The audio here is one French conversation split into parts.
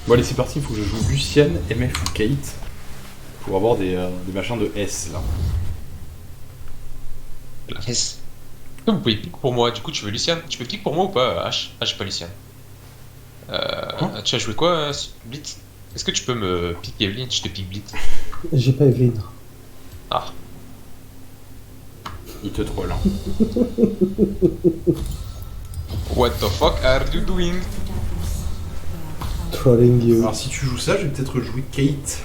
Bon allez c'est parti, il faut que je joue Luciane, MF ou Kate pour avoir des machins de S là. La fesse. Vous pouvez pick pour moi, du coup tu veux Luciane? Tu peux pick pour moi ou pas H? Ah j'ai pas Luciane. Hein. Tu as joué quoi Blitz? Est-ce que tu peux me pick Evelyn? Je te pick Blitz. J'ai pas Evelyn. Ah. Il te troll. Hein. What the fuck are you doing? Trolling you. Alors si tu joues ça, je vais peut-être jouer Kate.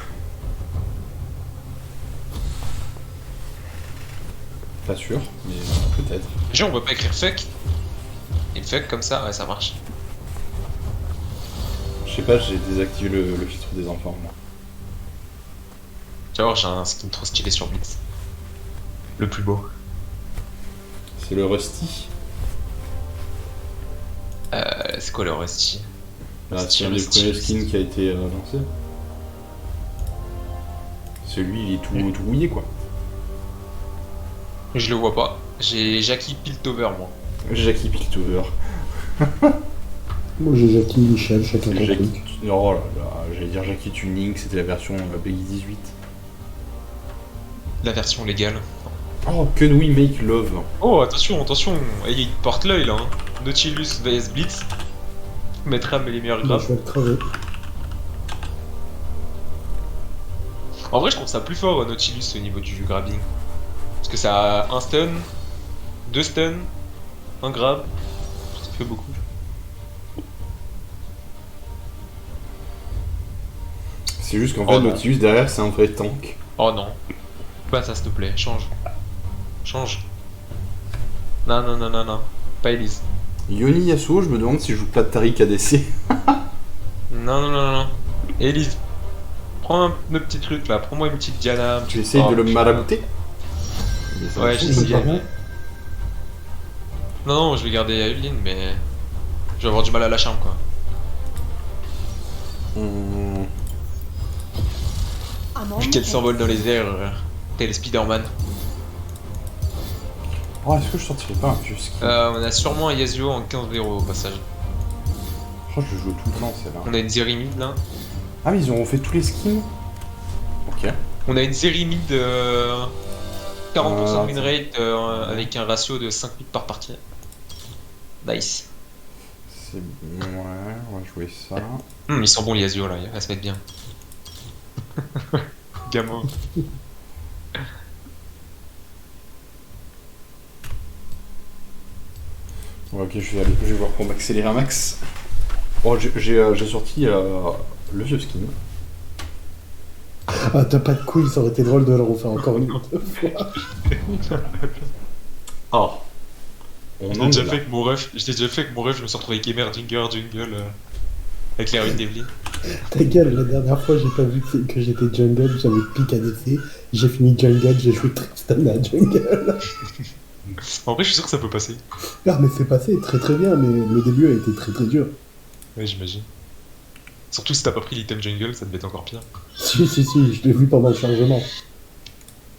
Pas sûr, mais peut-être. Déjà on peut pas écrire fuck. Et fuck comme ça, ouais ça marche. Je sais pas, j'ai désactivé le filtre des enfants moi. Tu vas voir, j'ai un skin trop stylé sur Blitz. Le plus beau. C'est le Rusty. C'est quoi le Rusty? Là, c'est un des premiers skins qui a été lancé. Celui il est tout rouillé quoi. Je le vois pas. J'ai Jackie Piltover moi. Jackie Piltover. Moi j'ai Jackie Michel, chacun son Jackie... truc. Oh là là, j'allais dire Jackie Tuning, c'était la version Peggy 18. La version légale. Oh, Can We Make Love? Oh attention, attention, il porte l'œil là. Hein. Nautilus vs Blitz. Mettra les meilleurs Bah, graphes. je vais le crever. En vrai je trouve ça plus fort Nautilus au niveau du grabbing. Parce que ça a un stun, deux stuns, un grab. Ça fait beaucoup. C'est juste qu'en Oh fait, non. Nautilus derrière, c'est un vrai tank. Oh non. Pas ça s'il te plaît, change. Change. Non, non, non, non, non. Pas Elise. Yoni Yasuo, je me demande si je joue pas de Tariq ADC. Non, non, non, non. Elise. Prends un petit truc là, prends-moi une petite Diana. Tu essayes de le putain. marabouter? Ouais, C'est j'essaye. pas vrai. Non, non, je vais garder Evelyn, mais. Je vais avoir du mal à la charme quoi. Vu qu'elle s'envole dans les airs, tel Spider-Man. Oh, est-ce que je sortirais pas un vieux skin? On a sûrement un Yasuo en 15-0 au passage. Je crois que je joue tout le temps, celle-là. On a une série mid là. Ah, mais ils ont refait tous les skins? Ok. On a une série mid 40% de win rate avec un ratio de 5 hits par partie. Nice. C'est... Ouais, on va jouer ça. Ils sont bons les Yasuo là, il va se mettre bien. Gamin. Ouais, ok, je vais voir pour m'accélérer un max. Oh, j'ai sorti le vieux skin. Ah, t'as pas de couilles, ça aurait été drôle de le refaire encore une fois. Oh. On Je en l'ai déjà est fait là. avec mon ref. Je l'ai déjà fait avec mon ref, je me suis retrouvé avec Emer, jungle, avec les ruines d'Evelyn. Ta gueule, la dernière fois j'ai pas vu que j'étais jungle, j'avais pick ADC, j'ai fini jungle, j'ai joué Tristan à jungle. En vrai, je suis sûr que ça peut passer. Ah mais c'est passé très très bien, mais le début a été très très dur. Ouais, j'imagine. Surtout si t'as pas pris l'item jungle, ça devait être encore pire. Si, je l'ai vu pendant le chargement.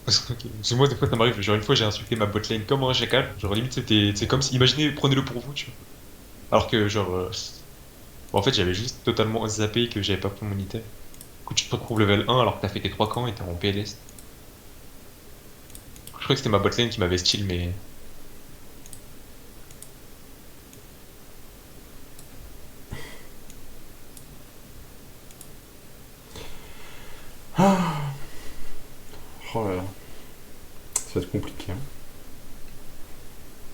Parce que moi, des fois, ça m'arrive. Genre, une fois, j'ai insulté ma botlane comme un chacal. Genre, limite, c'est comme si. Imaginez, prenez-le pour vous, tu vois. Alors que, genre. Bon, en fait, j'avais juste totalement zappé que j'avais pas pris mon item. Du coup, tu te retrouves level 1 alors que t'as fait tes 3 camps et t'es en PLS. Je crois que c'était ma botlane qui m'avait style, mais. Oh là là. Ça va être compliqué. Hein.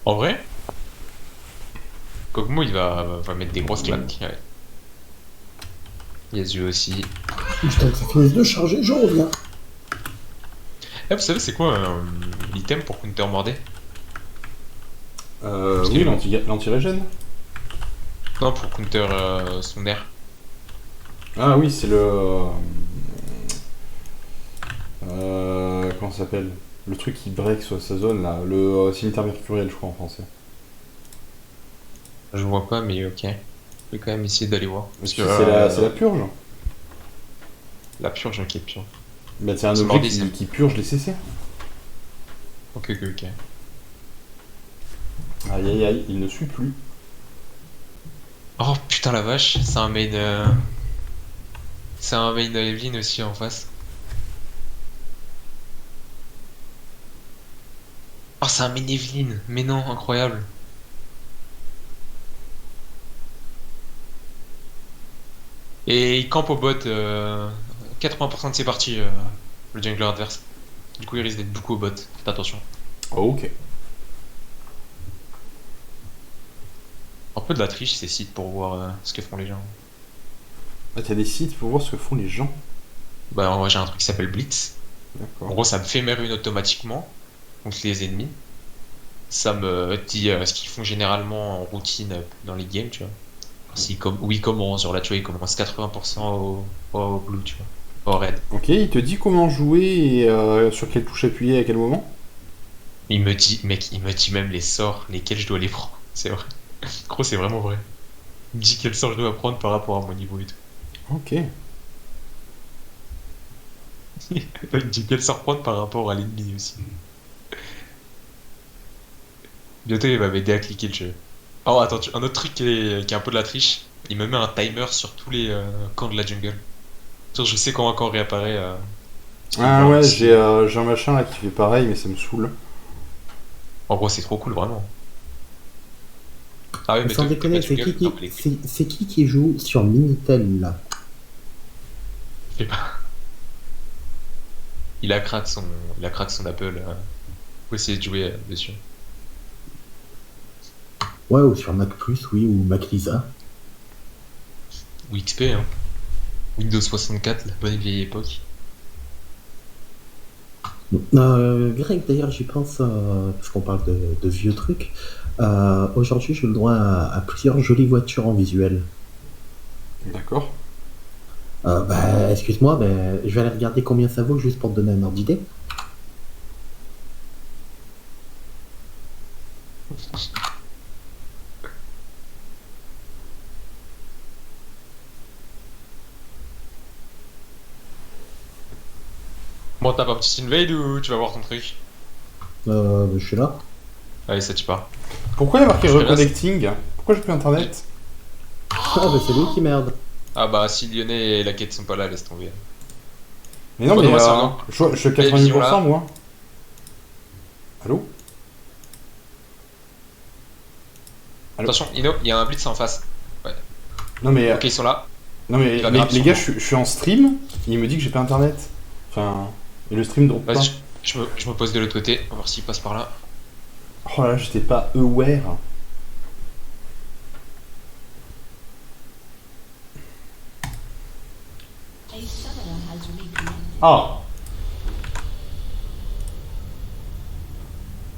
En vrai, Kog'Maw il va mettre des grosses claques. Ouais. Yasuo aussi. Putain, que ça finisse de charger, je reviens. Eh, vous savez, c'est quoi l'item pour counter mordé? Oui, l'anti-régène. Non, pour counter son air. Ah oui, c'est le... comment ça s'appelle? Le truc qui break sur sa zone là, le cimetière mercuriel je crois en français. Je vois pas, mais ok. Je vais quand même essayer d'aller voir. Parce que C'est la purge. la purge, ok, purge. Bah c'est un C'est objet mordé, ça. qui purge les CC. Ok. Aïe aïe aïe, il ne suit plus. Oh putain la vache, c'est un main. C'est un main Evelyn aussi en face. Ah, c'est un main Evelyn. Mais non, incroyable. Et il campe au bot 80% de ses parties, le jungler adverse. Du coup, il risque d'être beaucoup au bot. Faites attention. Oh, ok. Un peu de la triche, ces sites pour voir ce que font les gens. Ah, t'as des sites pour voir ce que font les gens. Bah, moi j'ai un truc qui s'appelle Blitz. En D'accord. gros, ça me fait mes runes automatiquement contre les ennemis. Ça me dit ce qu'ils font généralement en routine dans les games, tu vois. Si, comme, où ils commencent, genre là, tu vois, ils commencent 80% au blue, tu vois. Au red. Ok, il te dit comment jouer et sur quelle touche appuyer à quel moment? Il me dit, mec, il me dit même les sorts, lesquels je dois les prendre. C'est vrai. Gros, c'est vraiment vrai. Il me dit quel sort je dois prendre par rapport à mon niveau et tout. Ok. Il me dit quel sort prendre par rapport à l'ennemi aussi. Bientôt, il va m'aider à cliquer le jeu. Oh, attends, un autre truc qui est un peu de la triche, il me met un timer sur tous les camps de la jungle. Genre, je sais quand un camp réapparaît. Ah Genre, ouais, si- j'ai un machin là qui fait pareil, mais ça me saoule. En gros, c'est trop cool, vraiment. Ah ouais, mais Sans toi, t'as pas déconner, de jungle? Non, mais les couilles, c'est qui joue sur Minitel là? je sais pas. Il a crack son Apple. Faut essayer de jouer dessus. Ouais, ou sur Mac Plus, oui, ou Mac Lisa. Ou XP, hein. Windows 64, la bonne vieille époque. Greg, d'ailleurs, j'y pense, parce qu'on parle de vieux trucs. Aujourd'hui, j'ai le droit à plusieurs jolies voitures en visuel. D'accord. Bah, excuse-moi, mais je vais aller regarder combien ça vaut juste pour te donner un ordre d'idée. Bon, t'as pas un petit invade ou tu vas voir ton truc? Je suis là. Allez, ça tu pars. Pourquoi il y a marqué Je reste. reconnecting? Pourquoi j'ai plus internet? Ah, bah, c'est lui qui merde. Ah bah, si Lyonnais et la quête sont pas là, laisse tomber. Mais non, Oh, mais non, c'est non. je suis à Les visions, 90% là. moi. Allô? Allô? Attention, Ino, il y a un blitz en face. Ouais. Non mais, Ok, ils sont là. non mais Il va les grave gars, sûrement. je suis en stream, il me dit que j'ai pas internet. Enfin, et le stream drop pas. Vas-y, je me pose de l'autre côté. On va voir s'il passe par là. Oh là, j'étais pas aware. Ah,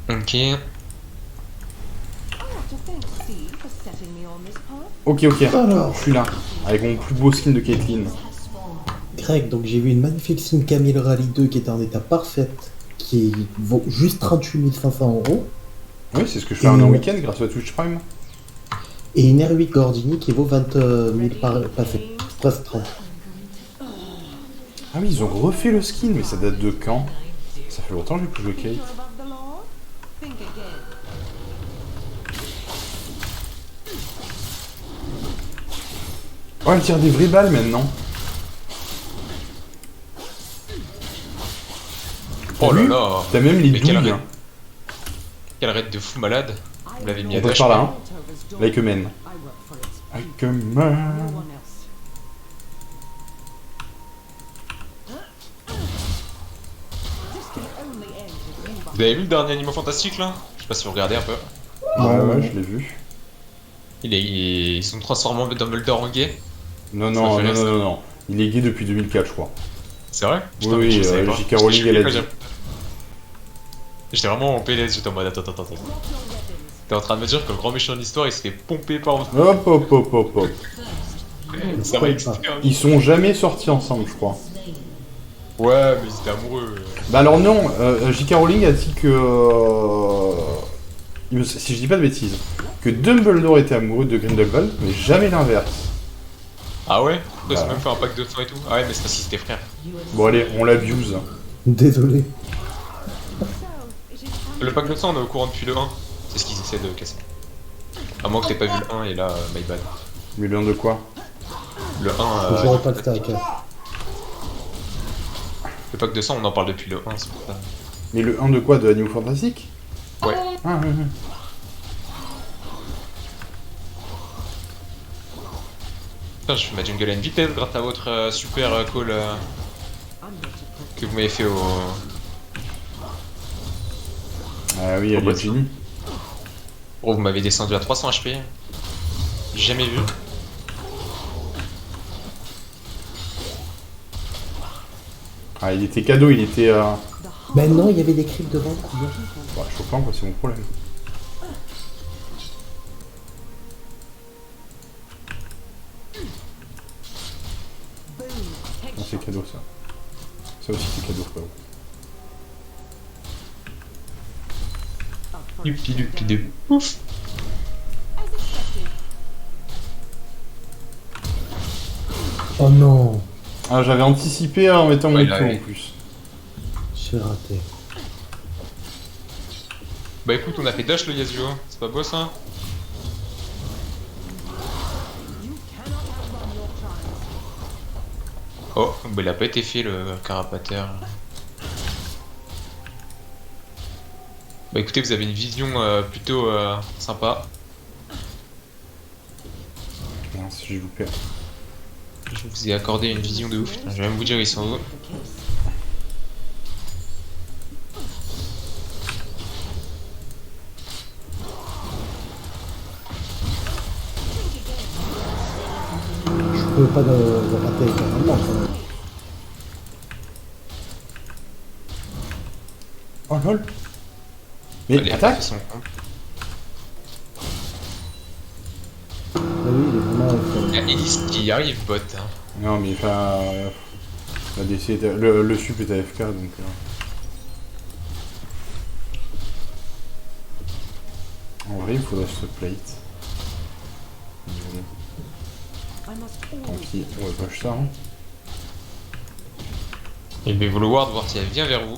Ok. ok, ok. Alors. Je suis là, avec mon plus beau skin de Caitlyn. Greg, donc j'ai vu une magnifique Sim Camille Rally 2 qui est en état parfait, qui vaut juste 38 500 €, Oui, c'est ce que je fais en un week-end grâce à Twitch Prime. et une R8 Gordini qui vaut 20 000 passé, presque 30. Ah oui, ils ont refait le skin, mais ça date de quand? Ça fait longtemps que j'ai plus joué Kate. Oh, elle tire des vraies balles maintenant. T'as Oh là vu? là. T'as même les Mais quelle douilles. arrête. Quelle arrête de fou malade. Vous l'avez mis à On passe dash. par là, hein. Like a man. Like a man. Vous avez vu le dernier Animaux Fantastique là? Je sais pas si vous regardez un peu. Ouais, je l'ai vu. Ils sont transformés en Dumbledore en gay. Non, Ça non, fait non, rire, ça. non, non, non. Il est gay depuis 2004, je crois. C'est vrai? Oui, mais oui, je savais pas. J.K. Rowling, elle a dit. J'étais vraiment en PLS, j'étais en mode attends. T'es en train de me dire que le grand méchant de l'histoire il se fait pomper par. Hop, hop, hop, hop, hop. Ça va pas. expliquer. Ils sont jamais sortis ensemble, je crois. Ouais, mais ils étaient amoureux. Bah alors non, J.K. Rowling a dit que... si je dis pas de bêtises, que Dumbledore était amoureux de Grindelwald, mais jamais l'inverse. Ah ouais? Ils Bah ont même fait un pack de sang et tout? Ah ouais, mais c'est parce qu'ils étaient frères. Bon allez, on l'abuse. Désolé. Le pack de sang, on est au courant depuis le 1. C'est ce qu'ils essaient de casser. À moins que t'aies pas vu le 1 et là, my bad. Mais bien de quoi? Le 1, J'aurais pas le stack. pack de sang, on en parle depuis le 1, c'est pour ça. Mais le 1 de quoi? De Animal Fantastic? Ouais. Ah, ouais. Putain, je fais ma jungle à une vitesse grâce à votre super call que vous m'avez fait au... Ah oui, elle est génie. Oh, vous m'avez descendu à 300 HP. J'ai jamais vu. Ah, il était cadeau, il était... Ben non, il y avait des creeps devant. Bah, choquant, quoi, c'est mon problème. Non, c'est cadeau, ça. Ça aussi, c'est cadeau, frérot. Dupi. Ouf. Oh non, Ah, j'avais anticipé en mettant mon Ouais, coup là, oui. en plus. j'ai raté. Bah écoute, on a fait dash le Yasuo, c'est pas beau ça? Oh, bah il a pas été fait le carapateur. Bah écoutez, vous avez une vision plutôt sympa. Mince, j'ai loupé. Je vous ai accordé une vision de ouf. Je vais même vous dire où ils sont où. Je peux pas le rater éternellement. Oh lol. Mais Allez, attaque. ils sont cons. Ah oui, il est vraiment... Il y a Elise qui arrive bot. Hein. Non, mais enfin... la DC était... le sup est AFK, donc... En vrai, il faudrait se plate. Tant pis, on va push ça. Hein. Et je vais vous le ward, voir si elle vient vers vous.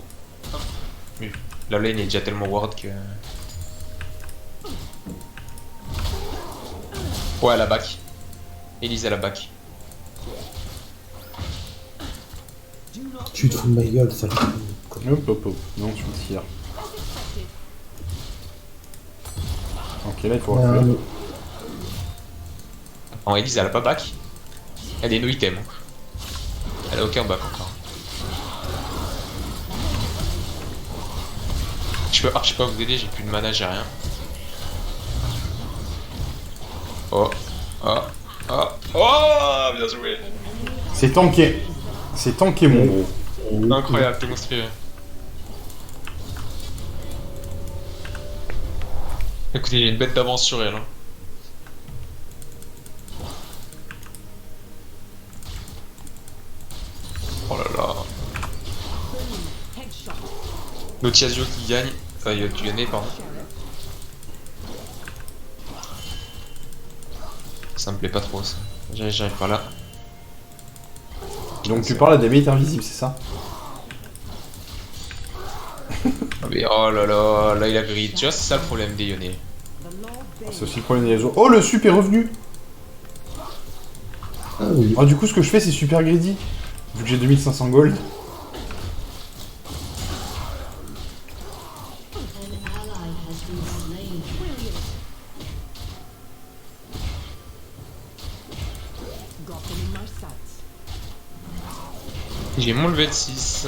Oui. La lane est déjà tellement ward que... Ouais, à la back. Elise à la back. Tu te fous de ma gueule, ça. Hop. Non, je me tire. Ok, là, il faut refaire. En Elise, elle a pas back. Elle est no item. Elle a aucun back encore. Je peux pas vous aider, j'ai plus de mana, j'ai rien. Oh, bien joué. C'est tanké. C'est tanké, mon gros. Incroyable, t'es monstrueux. Écoutez, il y a une bête d'avance sur elle. Hein. Oh là là. Notre Yasuo qui gagne. Enfin, Yone, pardon. Ça me plaît pas trop ça. J'arrive par là. Donc tu parles à des mates invisibles, c'est ça? Ah mais oh là là, là il a grid. Tu vois, c'est ça le problème des Yone. Ah, c'est aussi le problème des réseaux. Oh, le sup est revenu! Ah oui. Ah, du coup, ce que je fais, c'est super greedy. Vu que j'ai 2500 gold. J'ai mon level 6.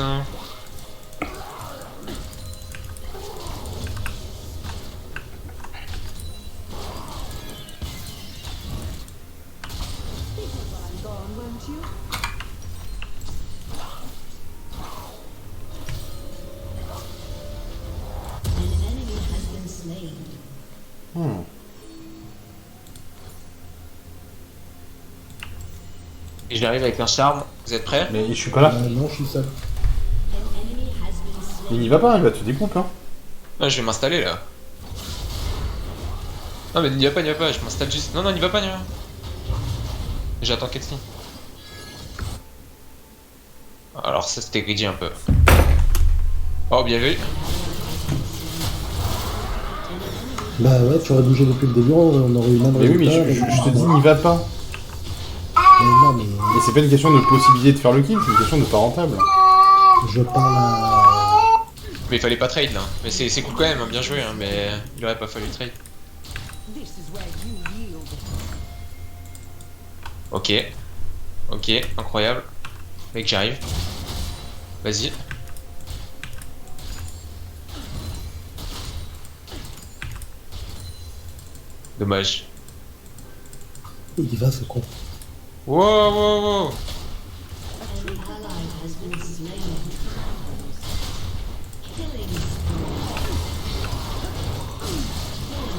Et j'arrive avec un charme. Vous êtes prêts? Mais je suis pas là. Non, je suis seul. Il n'y va pas, il va te découper. Hein. Ah, je vais m'installer là. Non mais n'y va pas, je m'installe juste. Non, n'y va pas. J'attends Ketsi. Alors ça c'était greedy un peu. Oh, bien vu. Bah ouais, tu aurais bougé depuis le début, on aurait eu le même Mais oui, mais résultat. je te dis, n'y va pas. Mais non, mais... Et c'est pas une question de possibilité de faire le kill, c'est une question de pas rentable. Je parle à... Mais il fallait pas trade là. Mais c'est cool quand même, hein, bien joué, hein, mais il aurait pas fallu trade. Ok. Ok, incroyable. Mec, j'arrive. Vas-y. Dommage. Il va ce con. Wow, wow, wow.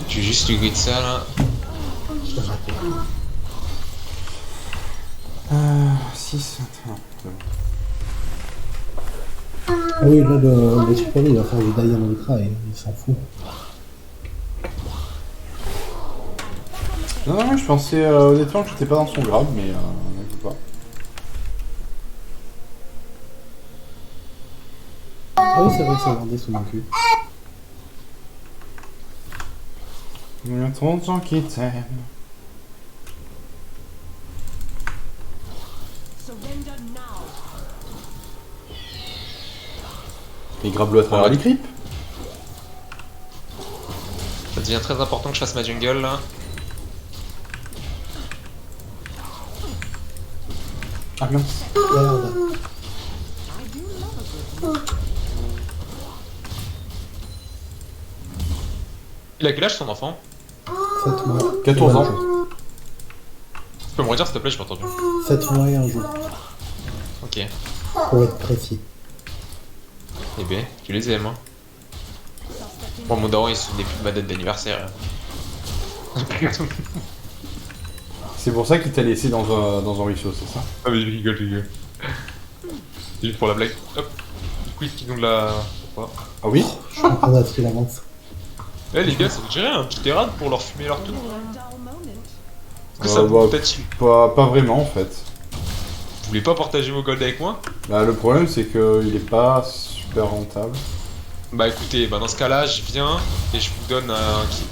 J'ai juste du de ça là. Je l'ai raté. 6, non, c'est bon. Ah oui, là, le super il va faire du Diamond Cry, il s'en fout. Non, non, je pensais honnêtement que j'étais pas dans son grade, mais n'inquiète pas. Ah oui, c'est vrai que ça vendait sous mon cul. Il y a trop de gens qui t'aiment. Et grave-le à travers les creeps. Ça devient très important que je fasse ma jungle là. Ah mince. Merde. Il a quel âge son enfant? 7 mois. 14 et un ans. jour. Tu peux me redire s'il te plaît, j'ai pas entendu. 7 mois et un jour, Ok. pour être précis. Eh ben, tu les aimes hein. Bon, mon daron il se souvenait plus de ma date d'anniversaire. C'est pour ça qu'il t'a laissé dans un ruisseau, c'est ça? Ah mais je rigole. C'est juste pour la blague. Hop. Du coup, ils ont de la... Voilà. Ah oui? Je suis en train d'acheter l'avance. Eh les gars, ça vous dirait un petit érable pour leur fumer leur tour? Est-ce que ça bah, vous peut-être... pas vraiment en fait. Vous voulez pas partager vos golds avec moi? Bah, le problème c'est qu'il est pas super rentable. Bah écoutez, bah dans ce cas-là, je viens et je vous donne un kill.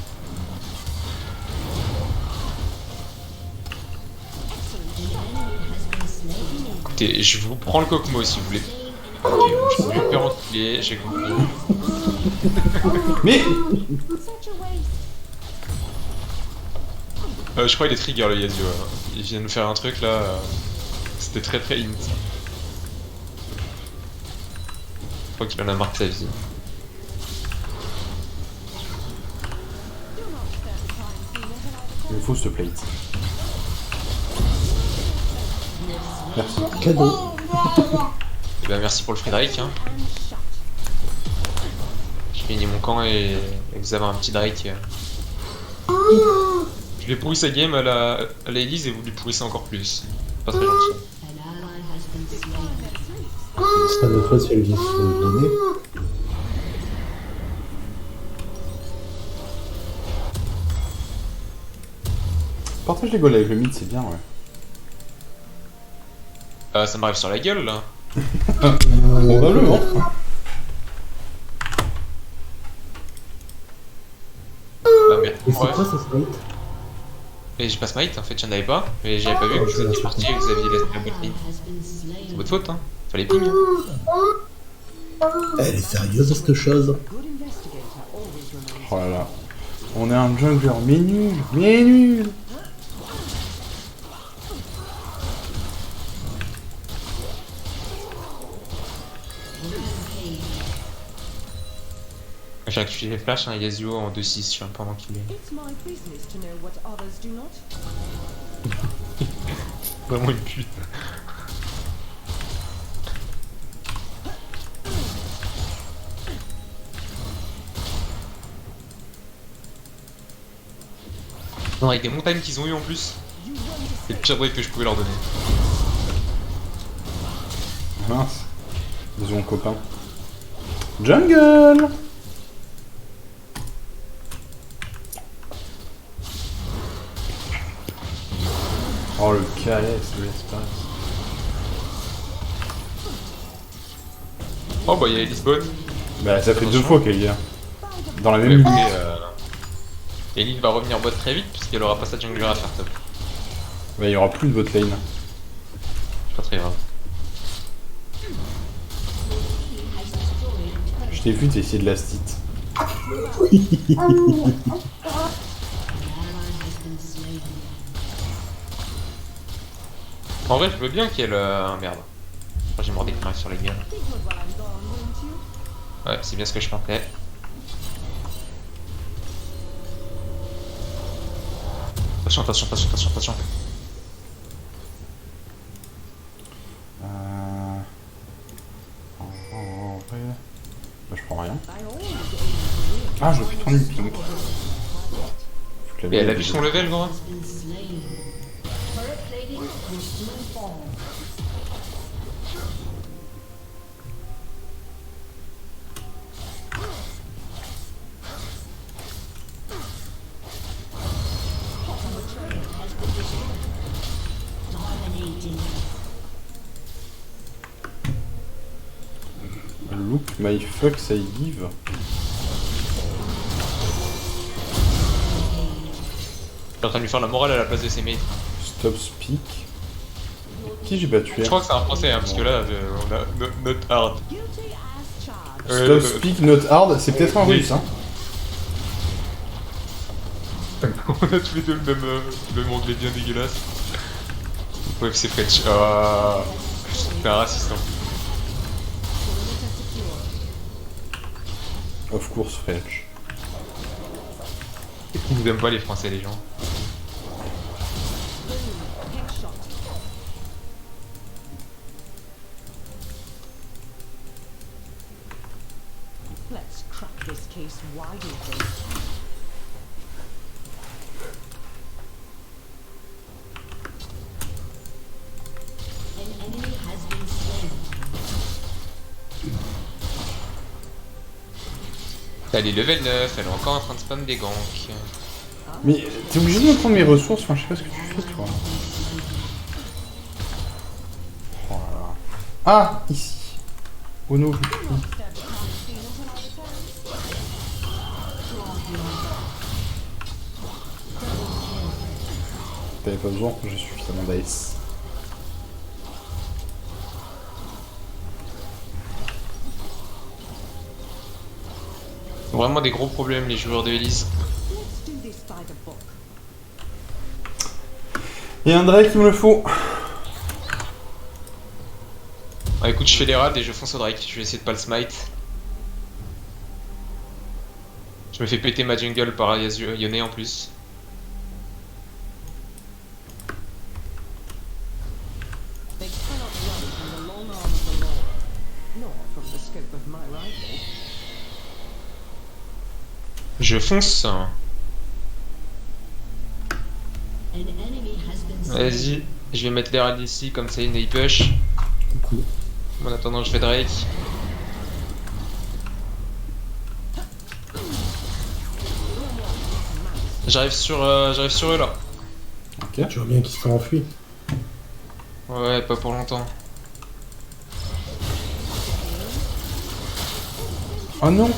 Écoutez, je vous prends le Kokmo si vous voulez. Ok, je vous le faire enculer, j'ai compris. Mais Je crois qu'il est trigger le Yasuo. Il vient de faire un truc là. C'était très très int. Je crois qu'il en a marre de sa vie. il me faut ce plate. Merci. Cadeau. Et bah merci pour le free Drake. Hein. Je finis mon camp et vous avez un petit Drake. Je lui ai pourri sa game à la Elise et vous lui pourrissez encore plus. Pas très gentil. C'est à notre fois si elle vient se donner. Partage les goals avec le mid, c'est bien, ouais. Ça m'arrive sur la gueule là. Probablement. Bah merde. Et c'est Ouais. quoi ce sprite? Et j'ai pas smite en fait, j'en avais pas. Mais j'avais pas vu que vous étiez parti et que vous aviez laissé la boîte ligne. C'est votre faute hein. Fallait ping. Elle est sérieuse cette chose? Oh là là. On est un jungler, mais nul, mais nul. J'ai activé les flashs, hein, Yasuo en 2-6 sur un pendant qu'il est. It's my business to know what others do not. Vraiment une pute. Non, avec des montagnes qu'ils ont eu en plus. C'est le pire break que je pouvais leur donner. Mince. Ils ont copain. Jungle. Oh le KS de l'espace. Oh bah il y a Lisbonne. Bah ça fait Attention. 2 fois qu'elle vient. Dans la Mais même écoutez, minute. Elite va revenir bot très vite puisqu'elle aura pas sa jungler à faire top. Bah il y aura plus de bot lane. C'est pas très grave. t'ai vu, t'as essayé de la stit. En vrai, je veux bien qu'elle. Merde. J'ai mordé que sur les gueules. Think good while I'm gone, won't you? Ouais, c'est bien ce que je pensais. Attention, attention, attention, attention, attention. En vrai... Bah, je prends rien. I always aim to win. Ah, j'aurais pu prendre une pink. Et elle a vu son level, gros. Look my fucks I give. Je suis en train de lui faire la morale à la place de ses mates. Stop speak. Qui j'ai battu? Je crois que c'est un français, hein, parce que là, on a not hard. Guilty as charged. Stop speak not hard, c'est peut-être un oui. russe, hein. On a tous les deux le même anglais bien dégueulasse. Ouais, c'est French. C'est un raciste, hein. Of course French. Ils nous aiment pas les français, les gens. Headshot. Let's crack this case wide open. Elle est level 9, elle est encore en train de spam des ganks. Mais t'es obligé de me prendre mes ressources, enfin je sais pas ce que tu fais toi. Oh là là. Ah, ici. Oh non, je suis plus. T'avais pas besoin, j'ai suffisamment d'AS. Vraiment des gros problèmes les joueurs de Elise. Let's do this by the book. Et un Drake, il me le faut. Ah, écoute, je fais les rats et je fonce au Drake. Je vais essayer de pas le smite. Je me fais péter ma jungle par Yone en plus. They cannot run from the long arm of the law, nor from the scope of my rifle. Je fonce. Vas-y, je vais mettre les rats ici comme ça il push. Cool. En attendant, je fais Drake. J'arrive sur eux là. Ok. Tu vois bien qu'il s'est enfui. Ouais, pas pour longtemps. Oh non.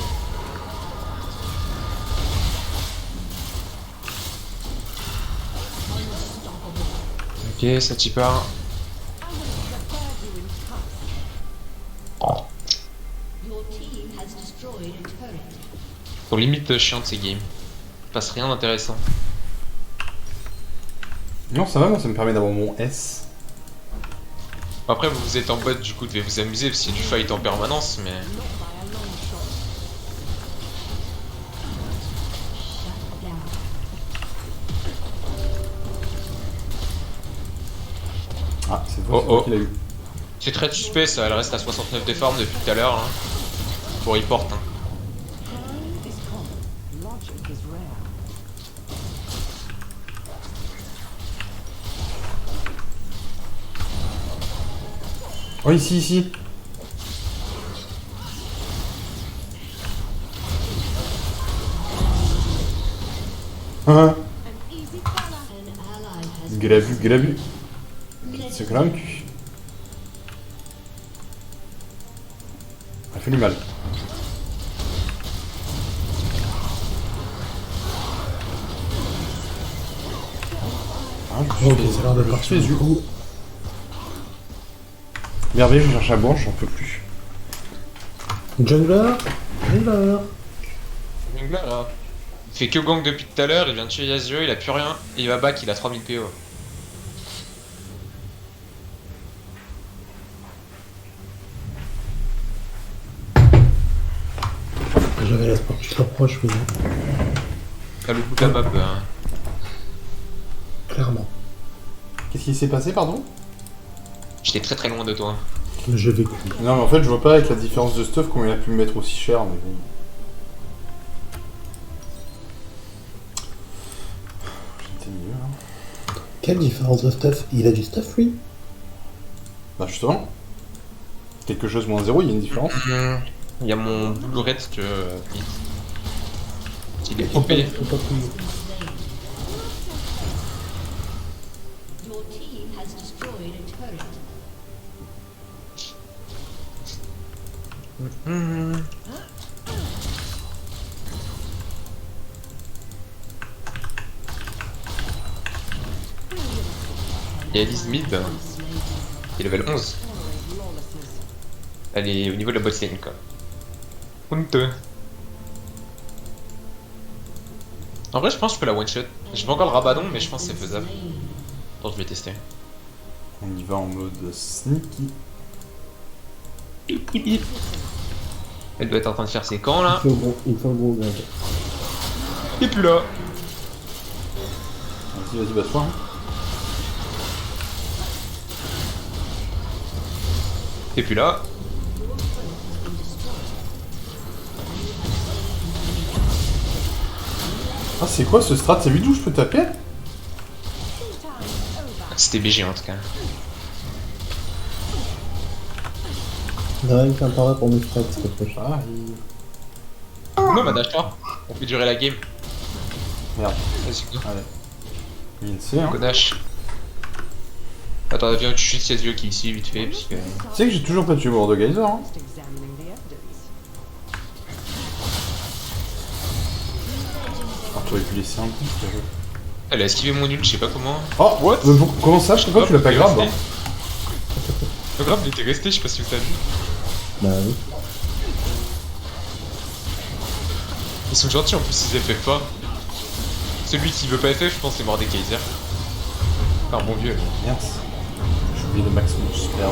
Ok, ça t'y part. Pour limite chiante ces games. Il passe rien d'intéressant. Non, ça va, moi ça me permet d'avoir mon S. Après vous êtes en bot du coup, vous devez vous amuser parce qu'il y a du fight en permanence mais... Ah, c'est Oh, toi oh. qui l'a eu. C'est très suspect ça, elle reste à 69 de farm depuis tout à l'heure. Hein. Faut report. Hein. Crime is common. Logic is rare. Oh, ici, ici. Ah, An easy fella. grabu. C'est quand même cul. Elle fait du mal. Ah, je Ok, suis ça a l'air de partir du coup. merveilleux, je cherche à boire, j'en peux plus. Jungler. River. Jungler là. Il fait que gank depuis tout à l'heure, il vient de tuer Yasuo, il a plus rien. Et il va back, il a 3000 PO. J'avais l'espoir que tu t'approches, mais non. À le bout de la map. Clairement. Qu'est-ce qui s'est passé, pardon? J'étais très très loin de toi. J'ai vécu. Non, mais en fait, je vois pas avec la différence de stuff comment il a pu me mettre aussi cher, mais bon. J'étais mieux, hein. Quelle différence de stuff? Il a du stuff, lui? Bah, justement. Quelque chose moins 0, il y a une différence. Il y a mon Blu-ray que. Il est Faut pas- OP. faut pas fouiller. Your team has destroyed a turret. Il y a Elise mid. Il est level 11. Elle est au niveau de la bot lane quoi. Honteux. En vrai, je pense que je peux la one shot. Je vais encore le rabadon, mais je pense que c'est faisable. Attends, je vais tester. On y va en mode sneaky. Elle doit être en train de faire ses camps là. Il faut le gros Greg. Et puis là. Vas-y, basse-toi. Hein. Et puis là. Ah, c'est quoi ce strat? C'est lui d'où je peux taper? C'était BG en tout cas. Greg, viens par là pour mes strats, s'il te plaît. Ah, Non, ma dash là. On fait durer la game. merde. Vas-y, go. Allez. Il y a une C, hein. Go dash. Attends, viens, tu chutes cette vieux qui est ici vite fait. Parce que... Tu sais que j'ai toujours pas tué mort de Geyser, hein. Just examining the evidence. Ah, tu aurais pu laisser un coup, frérot. Elle a esquivé mon nul, je sais pas comment. Oh, What? mais comment ça? Pourquoi tu l'as pas il est grave, resté. hein? Le grave, il était resté, je sais pas si vous avez vu. Bah oui. Ils sont gentils en plus, ils FF pas. Celui qui veut pas FF, je pense, c'est mort des Kaiser. Enfin, bon vieux. Merde. J'ai oublié le Maximus Spell.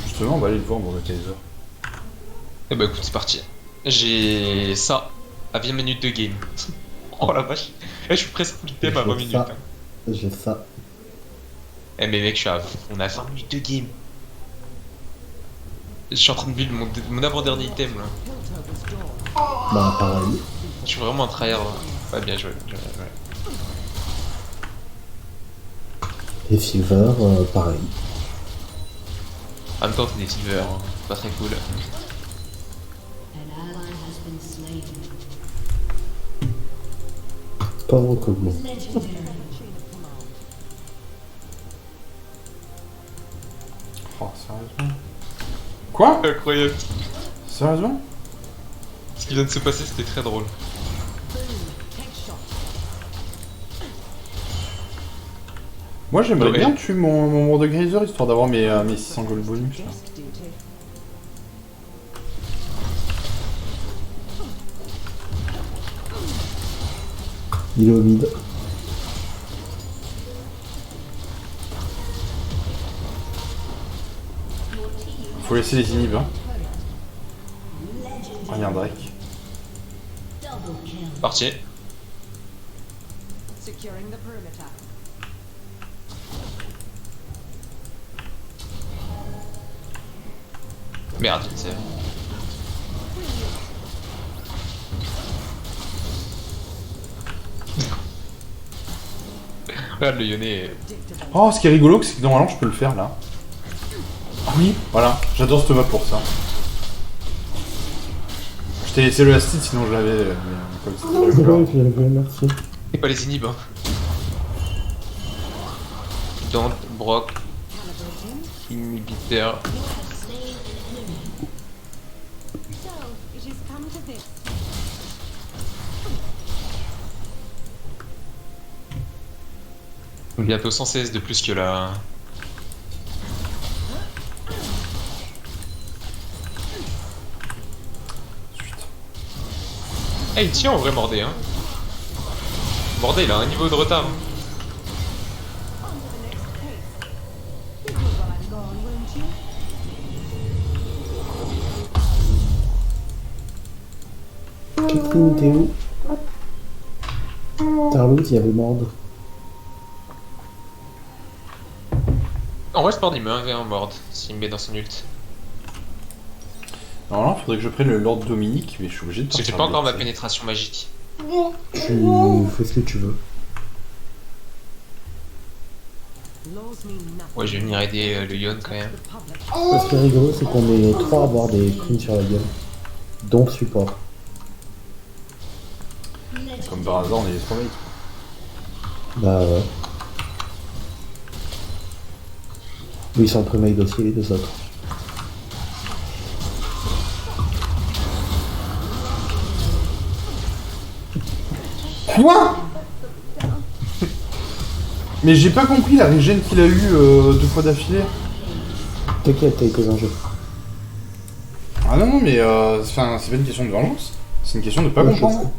Justement, on va aller le voir, mort de Kaiser. Eh bah écoute, c'est parti. J'ai ça à 20 minutes de game. Oh la vache. Eh, je suis presque full item à 20 minutes. Ça. hein. J'ai ça. Eh mais mec, on a 20 minutes de game. Je suis en train de build mon avant-dernier item là. Bah pareil. Je suis vraiment un tryhard là. Ouais, bien joué. Bien joué. Et Silver, pareil. En même temps, c'est des silvers, hein. Pas très cool. An ally has been slain. Pauvre Kogmo. Legendary. Oh, sérieusement? Quoi? Incroyable. Sérieusement? Ce qui vient de se passer, c'était très drôle. Moi, j'aimerais Ouais. bien tuer mon mort de Geyser histoire d'avoir mes 600 gold bonus là. Desk duty. Il est au mid. Faut laisser les inhibs, hein. Ah, y'a un Drake. Double kill. Parti. Securing the perimeter. Merde, c'est. Regarde le Yone. Oh, ce qui est rigolo, c'est que normalement je peux le faire là. Ah oui, voilà, j'adore cette map pour ça. Je t'ai laissé le last hit, sinon je l'avais. Mais comme c'était C'est pas vrai, le je l'avais, merci. Et pas les inhibs, hein. Dante, Brock, inhibiteur. So, it has come to this. Bientôt 100 CS de plus que la. Eh, il tient en vrai, Mordé, hein. Mordé, il a un niveau de retard. Hein. You'd be well and gone, wouldn't you? Kathleen, t'es où? Tarlouse, il y avait Mord. En vrai, Sport, il me met un Mord s'il me met dans son ult. Normalement, il faudrait que je prenne le Lord Dominique, mais je suis obligé de Parce que j'ai partir pas encore ma blessé. pénétration magique. Tu fais ce que tu veux. Laws mean nothing. Ouais, je vais venir aider le Yon quand même. The public. Ce qui est rigolo, c'est qu'on est 3 à avoir des crimes sur la gueule. Donc support. Comme par hasard, on est les 3 mecs. Bah ouais. Lui, ils sont premier dossier, les deux autres. Quoi? Mais j'ai pas compris la régène qu'il a eu 2 fois d'affilée. T'inquiète, t'as été vengé. Ah non, non, mais enfin, c'est pas une question de vengeance. C'est une question de pas Ouais, je comprendre.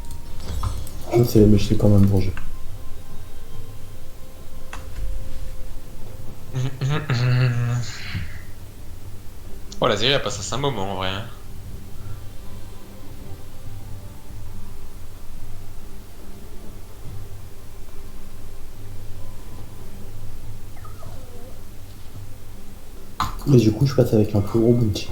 Je sais, mais je suis quand même vengé. Oh, la série, elle passe à un moment en vrai. Hein. Et du coup, je passe avec un plus gros bounty.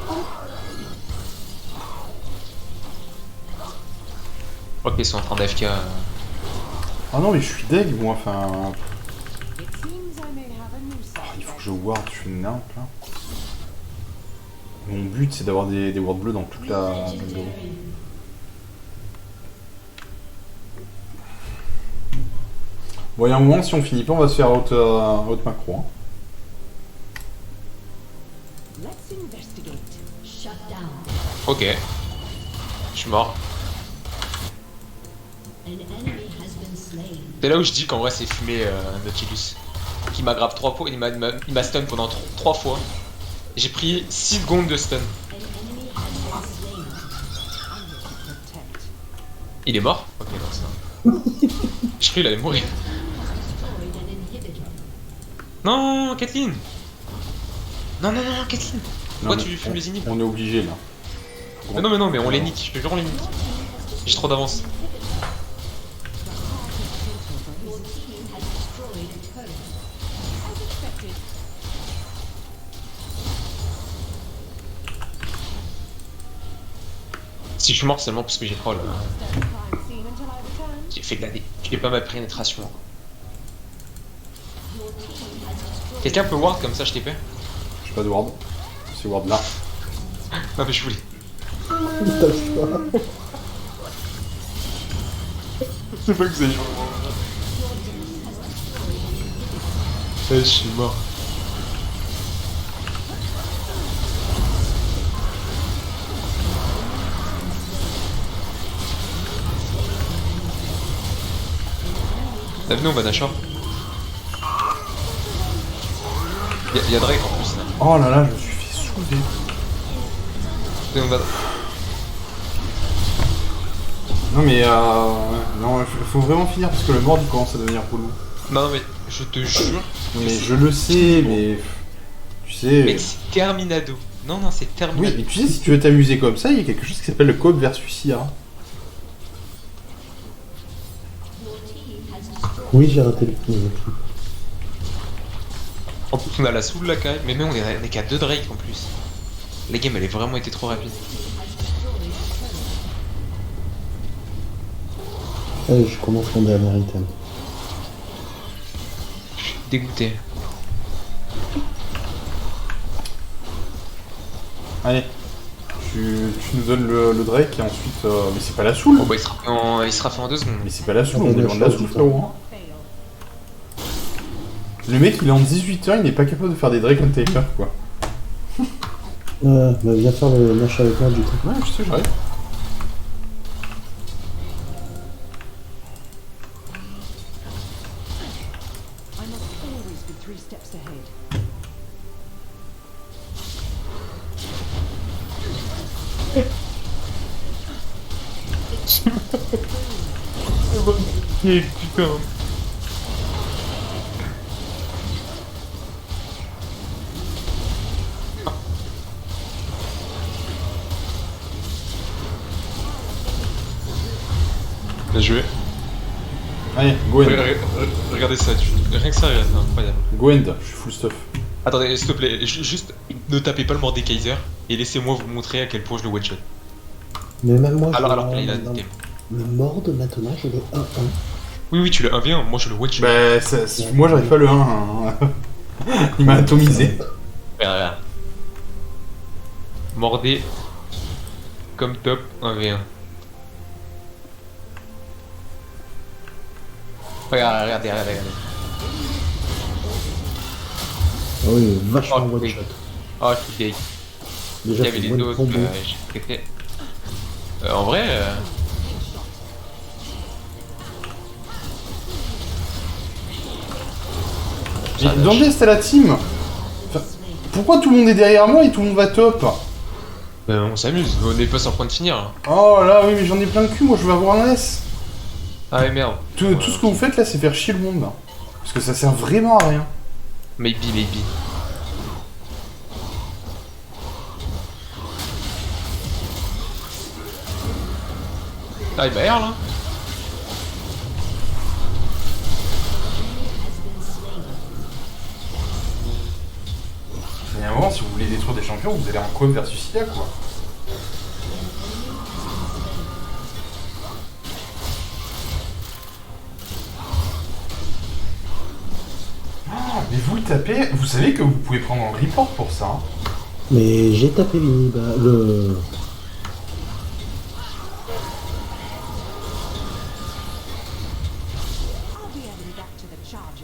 Je crois qu'ils sont en train d'AFK. Ah non, mais je suis deg, moi, enfin. It seems I may have a new Il faut subject. que je ward, je suis une nimpe là. Mon but, c'est d'avoir des wards bleus dans toute la. Bon, il y a un moment, si on finit pas, on va se faire haute macro. Hein. Let's investigate. Shut down. Ok. Je suis mort. An enemy has been slain. C'est là où je dis qu'en vrai c'est fumé Nautilus. Qui m'a grave 3 fois, il m'a stun pendant 3 fois. J'ai pris 6 secondes de stun. An enemy has been slain. I'm here to protect. Il est mort? Ok, non, c'est ça. Je crois qu'il allait mourir. Destroyed an inhibitor. Non, Kathleen! Non, non, non, Kathleen! Pourquoi Non, tu mais fumes les inhibs? On est obligé là. Mais non, mais on les nique, je te jure, on les nique. J'ai trop d'avance. Your team has destroyed a turret. As expected. Si je suis mort seulement parce que j'ai troll. Don't crime scene until I return. J'ai fait glader. J'ai pas ma pénétration. Quelqu'un peut ward comme ça, je t'ai fait? J'ai pas de ward. C'est ward là. Non, mais je voulais. C'est pas que c'est je suis mort. T'as venu, on va Nashor. Y'a Drake en plus là. Oh là là, je me suis fait soulever. Venez, on va... Non mais non, faut vraiment finir parce que le mord il commence à devenir relou. Non, mais je te jure. Non, mais je le sais, mais tu sais. Mec, c'est Terminado. Non, non, c'est Oui, Terminado. mais tu sais, si tu veux t'amuser comme ça, il y a quelque chose qui s'appelle le coop versus IA. Your team has destroyed. Oui, j'ai raté le premier clip. En plus, on a la soul là quand même. Mais même, on est qu'à 2 Drake en plus. La game, elle a vraiment été trop rapide. Allez, je commence mon dernier item. Dégoûté. Allez, tu nous donnes le Drake et ensuite. Mais c'est pas la soul. Bon, bah, il sera fait en 2 secondes. Mais c'est pas la soul, On on a le demande la choix, soul c'est frérot. Hein. Fail. Le mec il est en 18 heures, il n'est pas capable de faire des Drake and Taker quoi. Bah viens faire le match avec moi du coup. Ouais, je sais, j'arrive. I must always be 3 steps ahead. Et putain. Bien joué. Allez, Gwen. Regardez ça, rien que ça, c'est incroyable. Gwend, je suis full stuff. Attendez, s'il te plaît, juste ne tapez pas le Mordekaiser et laissez-moi vous montrer à quel point je le one-shot. Mais même moi, Alors, je il a non, niqué. le mord maintenant, je le 1-1. Oui, tu le 1v1, moi je le one-shot. Bah, moi j'arrive pas le 1. Hein. Il m'a atomisé. Regarde. Mordé comme top 1v1. Regardez. Oui, vachement Oh, one oui. shot. Oh, je suis deg. Il Déjà, y avait c'est les one autres, combo. j'ai traité. En vrai, Mais Danger, c'était la team. Enfin, pourquoi tout le monde est derrière moi et tout le monde va top? on s'amuse, on n'est pas sans point de finir. Là. Oh là, oui, mais j'en ai plein le cul, moi je veux avoir un S. Ah ouais, merde. Tout ce que vous faites là, c'est faire chier le monde là. Parce que ça sert vraiment à rien. Maybe. Ah, il m'a air là. Il y a un moment, si vous voulez détruire des champions, vous allez en com versus IA quoi. Ah, mais vous le tapez, vous savez que vous pouvez prendre un report pour ça. Hein. Mais j'ai tapé le... I'll be heading back to the charges.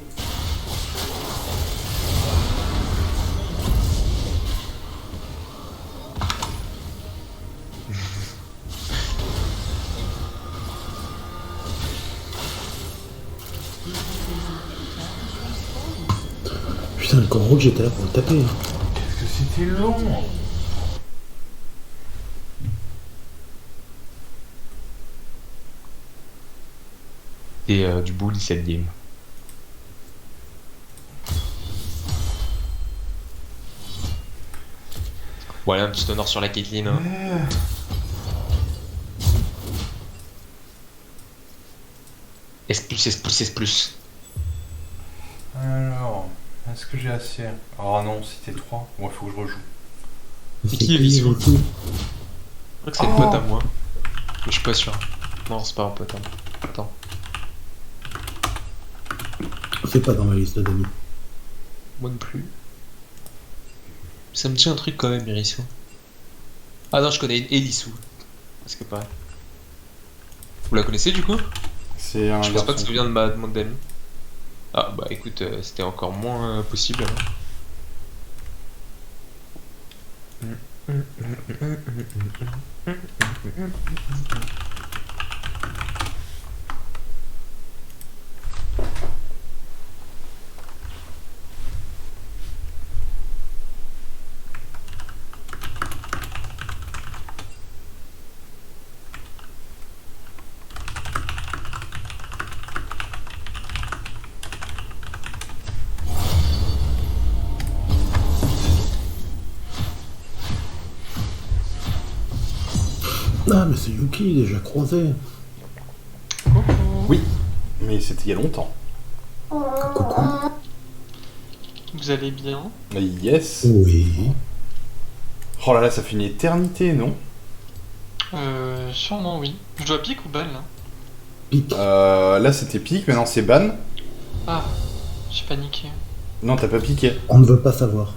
Putain, le gros que j'étais là pour le taper. Hein. Qu'est-ce que c'était long. Et du bully cette game. Voilà, un petit honneur sur la Caitlyn. Hein. S+. Alors, est-ce que j'ai assez? Oh non, c'était 3. Bon, il faut que je rejoue. C'est qui, Elissou? Elissou? Je crois que c'est une pote à moi. Mais je suis pas sûr. Non, c'est pas un pote à moi. Attends. C'est pas dans ma liste d'amis. Moi non plus. Ça me dit un truc quand même, Elissou. Ah non, je connais Elissou. Parce que pareil. Vous la connaissez du coup? C'est un Je pense pas que garçon. ça vient de ma demande d'amis. Ah bah écoute, c'était encore moins possible. Ah, mais c'est Yuki, déjà croisé. Oui, mais c'était il y a longtemps. Coucou. Vous allez bien? Yes. Oui. Oh là là, ça fait une éternité, non? Sûrement oui. Je dois pique ou balle là? Pique. Là c'était pique, maintenant c'est ban. Ah, j'ai paniqué. Non, t'as pas piqué. On ne veut pas savoir.